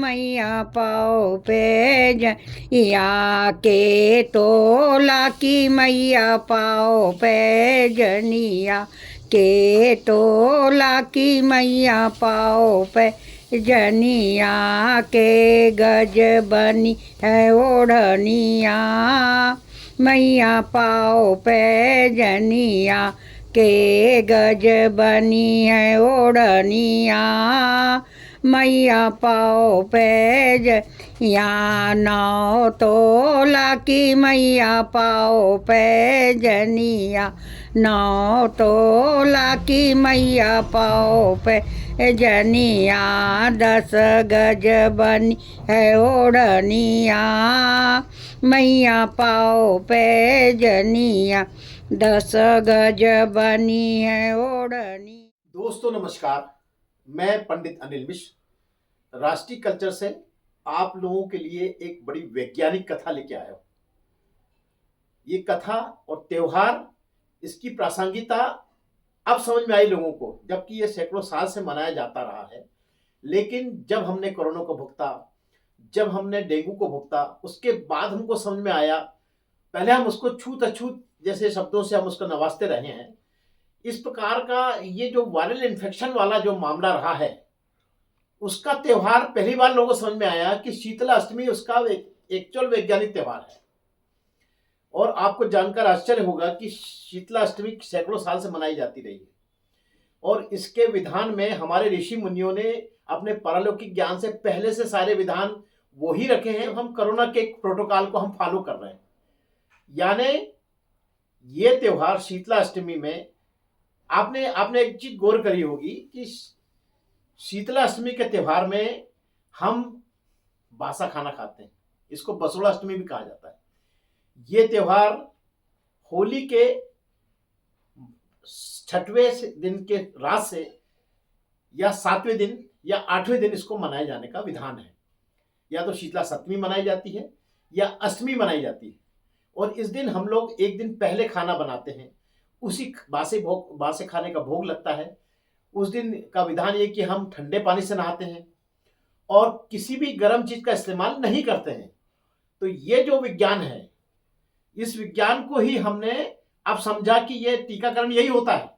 मैया पाओ पे जनिया के तोला की मैया पाओ पे जनिया के तोला की मैया पाओ पे जनिया के गज बनी है ओढ़निया मैया पाओ पे जनिया के गज बनी है ओढ़निया मैया पाओ पे जनिया नौ तोला की मैया पाओ पे जनिया नौ तोला की मैया पाओ पे जनिया 10 गज बनी है ओढ़निया मैया पाओ पे जनिया 10 गज बनी है ओढ़नी। दोस्तों नमस्कार, मैं पंडित अनिल मिश्र राष्ट्रीय कल्चर से आप लोगों के लिए एक बड़ी वैज्ञानिक कथा लेके आया हूं। ये कथा और त्योहार, इसकी प्रासंगिकता अब समझ में आई लोगों को, जबकि ये सैकड़ों साल से मनाया जाता रहा है। लेकिन जब हमने कोरोना को भुगता, जब हमने डेंगू को भुगता, उसके बाद हमको समझ में आया। पहले हम उसको छूत अछूत जैसे शब्दों से हम उसको नवाजते रहे हैं। इस प्रकार का ये जो वायरल इन्फेक्शन वाला जो मामला रहा है, उसका त्योहार पहली बार लोगों को समझ में आया कि शीतला अष्टमी उसका एक्चुअल वैज्ञानिक त्योहार है। और आपको जानकर आश्चर्य होगा कि शीतला अष्टमी सैकड़ों साल से मनाई जाती रही है और इसके विधान में हमारे ऋषि मुनियों ने अपने पारलौकिक ज्ञान से पहले से सारे विधान वो ही रखे हैं। हम कोरोना के प्रोटोकॉल को हम फॉलो कर रहे हैं। यानी ये त्योहार शीतला अष्टमी में आपने एक चीज गौर करी होगी कि शीतला अष्टमी के त्योहार में हम बासा खाना खाते हैं। इसको बसोड़ा अष्टमी भी कहा जाता है। ये त्योहार होली के 6वें दिन के रात से या 7वें दिन या 8वें दिन इसको मनाए जाने का विधान है। या तो शीतला सप्तमी मनाई जाती है या अष्टमी मनाई जाती है। और इस दिन हम लोग एक दिन पहले खाना बनाते हैं। उसी बासे खाने का भोग लगता है। उस दिन का विधान ये कि हम ठंडे पानी से नहाते हैं और किसी भी गर्म चीज का इस्तेमाल नहीं करते हैं। तो ये जो विज्ञान है, इस विज्ञान को ही हमने अब समझा कि ये टीकाकरण यही होता है।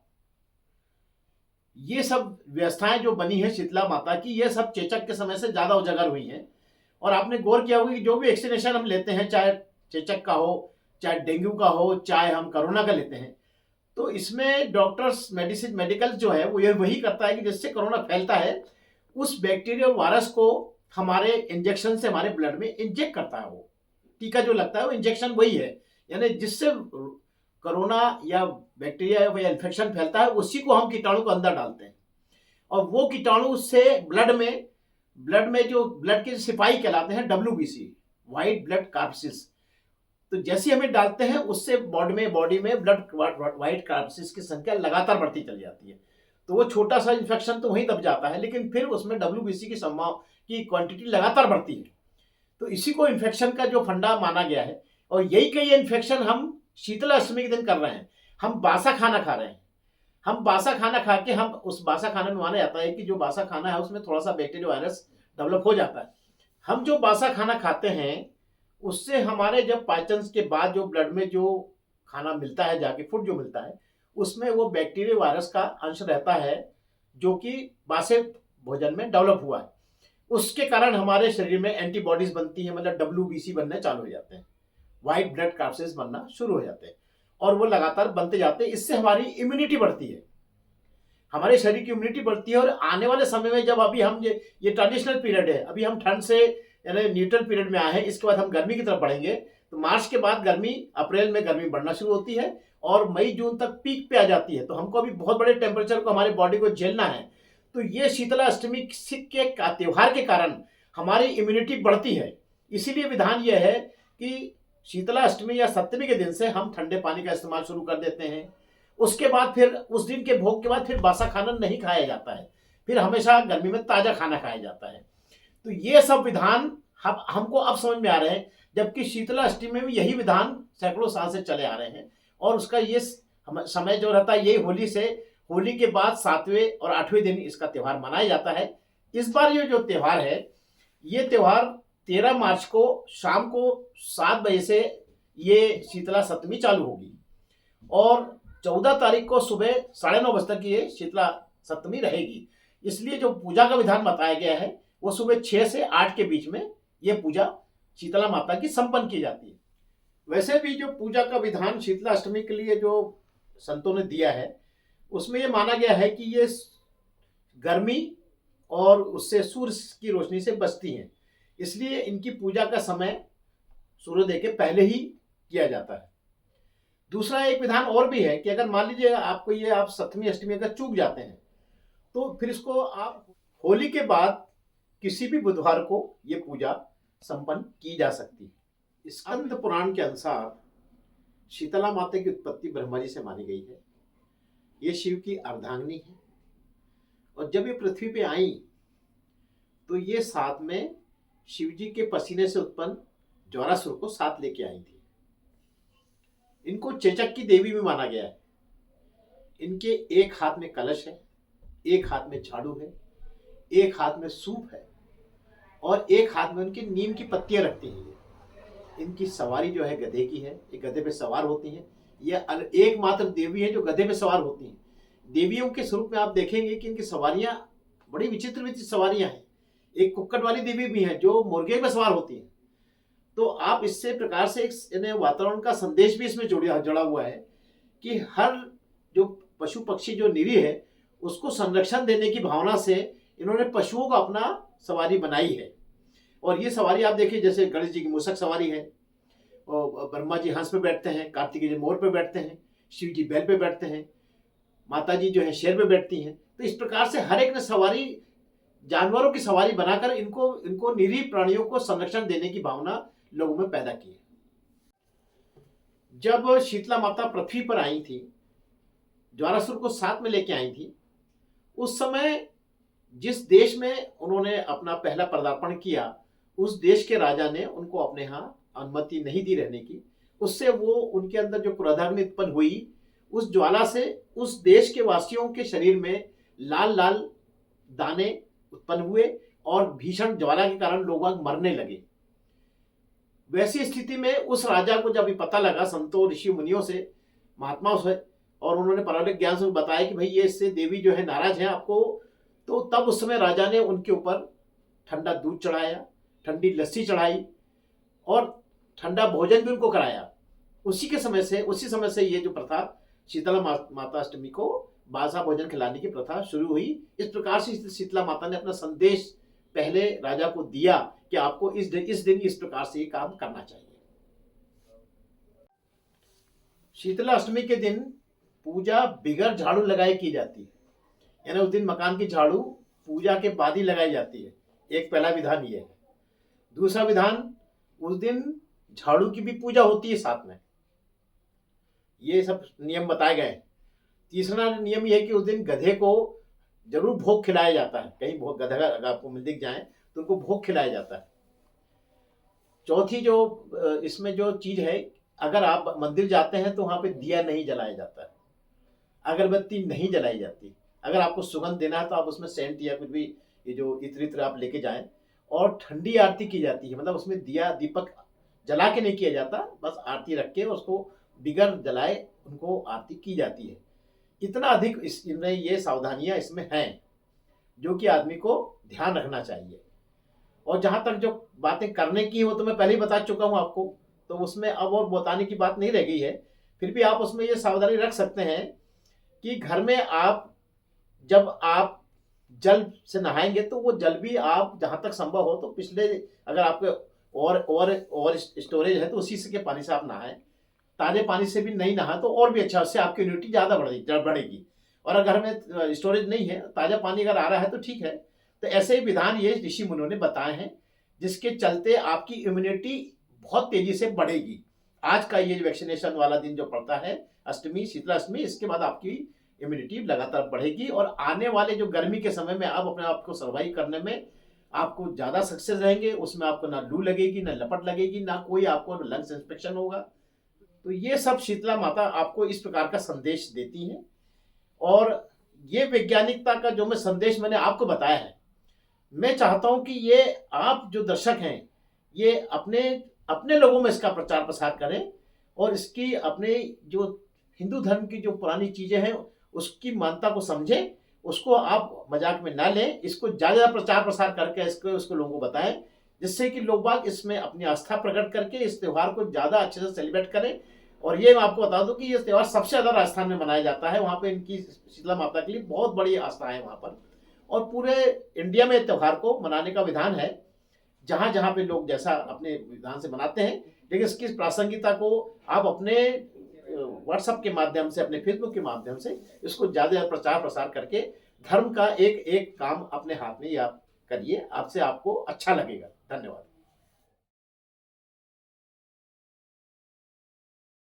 ये सब व्यवस्थाएं जो बनी है शीतला माता की, ये सब चेचक के समय से ज्यादा उजागर हुई हैं। और आपने गौर किया होगा कि जो भी वैक्सीनेशन हम लेते हैं, चाहे चेचक का हो, चाहे डेंगू का हो, चाहे हम कोरोना का लेते हैं, तो इसमें डॉक्टर्स मेडिकल जो है वो ये वही करता है कि जिससे कोरोना फैलता है, उस बैक्टीरिया और वायरस को हमारे इंजेक्शन से हमारे ब्लड में इंजेक्ट करता है। वो टीका जो लगता है वो इंजेक्शन वही है। यानी जिससे कोरोना या बैक्टीरिया या इन्फेक्शन फैलता है, उसी को हम कीटाणु को अंदर डालते हैं। और वो कीटाणु से ब्लड में जो ब्लड के सिपाही कहलाते हैं, WBC, व्हाइट ब्लड कॉर्पसेस, तो जैसे हमें डालते हैं उससे बॉडी में ब्लड व्हाइट कॉर्पसेस की संख्या लगातार बढ़ती चली जाती है। तो वो छोटा सा इन्फेक्शन तो वहीं दब जाता है, लेकिन फिर उसमें WBC की क्वांटिटी लगातार बढ़ती है। तो इसी को इन्फेक्शन का जो फंडा माना गया है। और यही कई इन्फेक्शन हम शीतला अष्टमी के दिन कर रहे हैं। हम बासा खाना खा रहे हैं। हम बासा खाना खा के हम उस बासा खाने में माना जाता है कि जो बासा खाना है उसमें थोड़ा सा बैक्टीरिया वायरस डेवलप हो जाता है। हम जो बासा खाना खाते हैं उससे हमारे जब पाचन के बाद जो ब्लड में जो खाना मिलता है, जाके फूड जो मिलता है, उसमें वो बैक्टीरिया वायरस का अंश रहता है जो कि बासे भोजन में डेवलप हुआ है। उसके कारण हमारे शरीर में एंटीबॉडीज बनती है, मतलब WBC बनने चालू हो जाते हैं, व्हाइट ब्लड कॉर्पसेस बनना शुरू हो जाते हैं और वो लगातार बनते जाते हैं। इससे हमारी इम्यूनिटी बढ़ती है, हमारे शरीर की इम्यूनिटी बढ़ती है। और आने वाले समय में जब अभी हम ये ट्रेडिशनल पीरियड है, अभी हम ठंड से यानी न्यूट्रल पीरियड में आए हैं, इसके बाद हम गर्मी की तरफ बढ़ेंगे। तो मार्च के बाद गर्मी, अप्रैल में गर्मी बढ़ना शुरू होती है और मई जून तक पीक पे आ जाती है। तो हमको अभी बहुत बड़े टेम्परेचर को हमारी बॉडी को झेलना है। तो ये शीतला अष्टमी के त्योहार के कारण हमारी इम्यूनिटी बढ़ती है। इसीलिए विधान यह है कि शीतला अष्टमी या सप्तमी के दिन से हम ठंडे पानी का इस्तेमाल शुरू कर देते हैं। उसके बाद फिर उस दिन के भोग के बाद फिर बासा खाना नहीं खाया जाता है, फिर हमेशा गर्मी में ताजा खाना खाया जाता है। तो ये सब विधान हमको अब समझ में आ रहे हैं, जबकि शीतला अष्टमी में भी यही विधान सैकड़ों साल से चले आ रहे हैं। और उसका ये समय जो रहता है, यही होली के बाद 7वें और 8वें दिन इसका त्यौहार मनाया जाता है। इस बार ये जो त्यौहार है ये त्योहार 13 मार्च को शाम को 7 बजे से ये शीतला सप्तमी चालू होगी और 14 तारीख को सुबह 9:30 बजे तक ये शीतला सप्तमी रहेगी। इसलिए जो पूजा का विधान बताया गया है वो सुबह 6 से 8 के बीच में ये पूजा शीतला माता की संपन्न की जाती है। वैसे भी जो पूजा का विधान शीतला अष्टमी के लिए जो संतों ने दिया है उसमें ये माना गया है कि ये गर्मी और उससे सूर्य की रोशनी से बचती हैं, इसलिए इनकी पूजा का समय सूर्योदय के पहले ही किया जाता है। दूसरा एक विधान और भी है कि अगर मान लीजिए आपको ये आप सप्तमी अष्टमी अगर चूक जाते हैं तो फिर इसको आप होली के बाद किसी भी बुधवार को ये पूजा संपन्न की जा सकती है। स्कंद पुराण के अनुसार शीतला माता की उत्पत्ति ब्रह्मा जी से मानी गई है। ये शिव की अर्धांगिनी है और जब ये पृथ्वी पे आई तो ये साथ में शिव जी के पसीने से उत्पन्न ज्वारासुर को साथ लेके आई थी। इनको चेचक की देवी भी माना गया है। इनके एक हाथ में कलश है, एक हाथ में झाड़ू है, एक हाथ में सूप है और एक हाथ में उनकी नीम की पत्तियां रखती हैं। इनकी सवारी जो है गधे की है, ये गधे पे सवार होती हैं। ये एकमात्र देवी है जो गधे पे सवार होती हैं। देवियों के स्वरूप में आप देखेंगे कि इनकी सवारियां बड़ी विचित्र विचित्र सवारियां हैं। एक कुक्कट वाली देवी भी है जो मुर्गे पे सवार होती है। तो आप इससे प्रकार से एक वातावरण का संदेश भी इसमें जुड़ा हुआ है कि हर जो पशु पक्षी जो निरीह है उसको संरक्षण देने की भावना से इन्होंने पशुओं को अपना सवारी बनाई है। और ये सवारी आप देखिए जैसे गणेश जी की मूषक सवारी है और ब्रह्मा जी हंस पे बैठते हैं, कार्तिकेय जी मोर पे बैठते हैं, शिव जी बैल पे बैठते हैं, माता जी जो है शेर पे बैठती हैं। तो इस प्रकार से हर एक ने सवारी जानवरों की सवारी बनाकर इनको निरीह प्राणियों को संरक्षण देने की भावना लोगों में पैदा की है। जब शीतला माता पृथ्वी पर आई थी, ज्वारासुर को साथ में लेके आई थी, उस समय जिस देश में उन्होंने अपना पहला पदार्पण किया उस देश के राजा ने उनको अपने यहाँ अनुमति नहीं दी रहने की। उससे वो उनके अंदर जो क्रोधाग्नि उत्पन्न हुई उस ज्वाला से उस देश के वासियों के शरीर में लाल लाल दाने उत्पन्न हुए और भीषण ज्वाला के कारण लोग मरने लगे। वैसी स्थिति में उस राजा को जब पता लगा संतों ऋषि मुनियों से, महात्माओं से, और उन्होंने पारलौकिक ज्ञान से बताया कि भाई ये इससे देवी जो है नाराज है आपको, तो तब उस समय राजा ने उनके ऊपर ठंडा दूध चढ़ाया, ठंडी लस्सी चढ़ाई और ठंडा भोजन भी उनको कराया। उसी समय से ये जो प्रथा शीतला माता अष्टमी को बासा भोजन खिलाने की प्रथा शुरू हुई। इस प्रकार से शीतला माता ने अपना संदेश पहले राजा को दिया कि आपको इस दिन इस प्रकार से ये काम करना चाहिए। शीतला अष्टमी के दिन पूजा बिगर झाड़ू लगाए की जाती है, यानी उस दिन मकान की झाड़ू पूजा के बाद ही लगाई जाती है। एक पहला विधान ये है। दूसरा विधान, उस दिन झाड़ू की भी पूजा होती है साथ में। ये सब नियम बताए गए। तीसरा नियम ये है कि उस दिन गधे को जरूर भोग खिलाया जाता है। कहीं भोग गधा अगर आपको मिल दिख जाए तो उनको भोग खिलाया जाता है। चौथी जो इसमें जो चीज है, अगर आप मंदिर जाते हैं तो वहां पे दिया नहीं जलाया जाता है, अगरबत्ती नहीं जलाई जाती। अगर आपको सुगंध देना है तो आप उसमें सेंट या कुछ भी ये जो इत्र आप लेके जाएं। और ठंडी आरती की जाती है, मतलब उसमें दिया दीपक जला के नहीं किया जाता, बस आरती रख के उसको बिगर जलाए उनको आरती की जाती है। इतना अधिक इसमें ये सावधानियां इसमें हैं जो कि आदमी को ध्यान रखना चाहिए। और जहां तक जो बातें करने की वो तो मैं पहले ही बता चुका हूं आपको, तो उसमें अब और बताने की बात नहीं रह गई है। फिर भी आप उसमें ये सावधानी रख सकते हैं कि घर में जब आप जल से नहाएंगे तो वो जल भी आप जहां तक संभव हो तो पिछले, अगर आपके और स्टोरेज है तो उसी से के पानी से आप नहाएं। ताजे पानी से भी नहीं नहा तो और भी अच्छा, उससे आपकी इम्यूनिटी ज़्यादा बढ़ेगी। और अगर घर में स्टोरेज नहीं है, ताज़ा पानी अगर आ रहा है तो ठीक है। तो ऐसे ही विधान ये ऋषि मुनियों ने बताए हैं जिसके चलते आपकी इम्यूनिटी बहुत तेजी से बढ़ेगी। आज का ये वैक्सीनेशन वाला दिन जो पड़ता है अष्टमी, शीतला अष्टमी, इसके बाद आपकी इम्यूनिटी लगातार बढ़ेगी और आने वाले जो गर्मी के समय में आप अपने आप को सर्वाइव करने में आपको ज़्यादा सक्सेस रहेंगे। उसमें आपको ना लू लगेगी, ना लपट लगेगी, ना कोई आपको लंग्स इंफेक्शन होगा। तो ये सब शीतला माता आपको इस प्रकार का संदेश देती हैं। और ये वैज्ञानिकता का जो संदेश मैंने आपको बताया है, मैं चाहता हूं कि ये आप जो दर्शक हैं ये अपने अपने लोगों में इसका प्रचार प्रसार करें और इसकी अपने जो हिंदू धर्म की जो पुरानी चीजें हैं उसकी मान्यता को समझें, उसको आप मजाक में ना लें, इसको ज़्यादा प्रचार प्रसार करके इसको उसको लोगों को बताएं, जिससे कि लोग बाग इसमें अपनी आस्था प्रकट करके इस त्यौहार को ज़्यादा अच्छे से सेलिब्रेट करें। और ये मैं आपको बता दूं कि ये त्यौहार सबसे ज़्यादा राजस्थान में मनाया जाता है, वहाँ पे इनकी शीतला माता के लिए बहुत बड़ी आस्था है वहाँ पर। और पूरे इंडिया में त्यौहार को मनाने का विधान है, जहाँ जहाँ पे लोग जैसा अपने विधान से मनाते हैं, लेकिन इसकी प्रासंगिकता को आप अपने व्हाट्सएप के माध्यम से, अपने फेसबुक के माध्यम से इसको ज़्यादा प्रचार प्रसार करके धर्म का एक एक काम अपने हाथ में ही आप करिए, आपसे आपको अच्छा लगेगा। धन्यवाद।